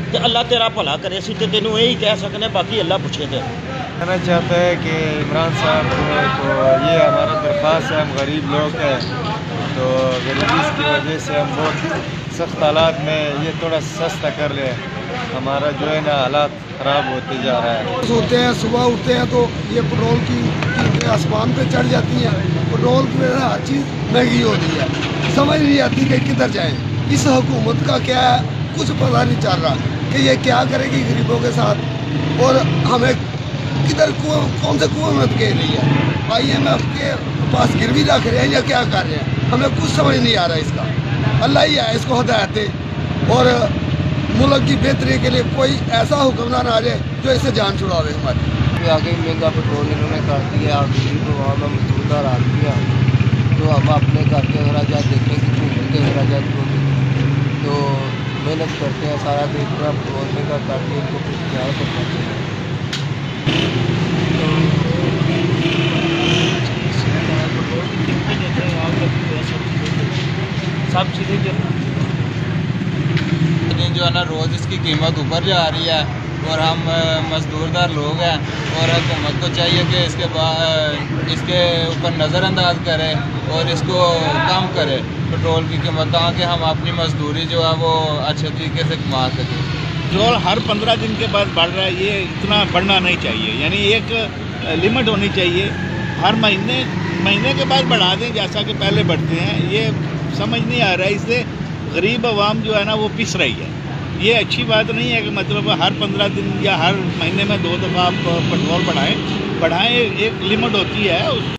तो अल्लाह तेरा भला करे। असीं ते तेनू यही कह सकने, बाकी अल्लाह पूछे थे। कहना चाहता है कि इमरान साहब को ये हमारा दरख्वास्त है, हम गरीब लोग हैं तो गरीबी की वजह से हम बहुत सख्त हालात में ये थोड़ा सस्ता कर ले, हमारा जो है ना हालात ख़राब होते जा रहा है। सोते हैं सुबह उठते हैं तो ये पेट्रोल की कीमतें आसमान पे चढ़ जाती हैं। पेट्रोल की वजह से हर चीज़ महंगी हो रही है, समझ नहीं आती कि किधर जाएं। इस हुकूमत का क्या है, कुछ पता नहीं चल रहा कि ये क्या करेगी गरीबों के साथ, और हमें किधर कौन से कुएं में धकेल रही है। IMF के पास गिरवी रख रहे हैं या क्या कर रहे हैं, हमें कुछ समझ नहीं आ रहा इसका। अल्लाह ही है इसको हिदायत दे और मुल्क की बेहतरी के लिए कोई ऐसा हुक्मरान आ जाए जो इससे जान छुड़ावे हमारी। आगे महंगा पेट्रोल इन्होंने कर दिया, बिजली को वहाँ में मजदूरदार आ दिया, तो हम अपने घर के अखराजात देखें कि घूमने के अखराजात को तो मेहनत करते हैं सारा दिन इतना पेट्रोल महंगा करके इनको कुछ ख्याल करना चाहिए। सब चीज़ें जो है ना रोज़ इसकी कीमत ऊपर जा रही है और हम मजदूरदार लोग हैं और हुकूमत को चाहिए कि इसके ऊपर नज़रअंदाज करे और इसको कम करे पेट्रोल की कीमत, ताकि हम अपनी मजदूरी जो है वो अच्छे तरीके से कमा सकें। पेट्रोल हर 15 दिन के बाद बढ़ रहा है, ये इतना बढ़ना नहीं चाहिए, यानी एक लिमिट होनी चाहिए। हर महीने के बाद बढ़ा दें जैसा कि पहले बढ़ते हैं, ये समझ नहीं आ रहा है। इससे गरीब आवाम जो है ना वो पिस रही है। ये अच्छी बात नहीं है कि मतलब हर 15 दिन या हर महीने में 2 दफ़ा आप पेट्रोल बढ़ाएं। एक लिमिट होती है।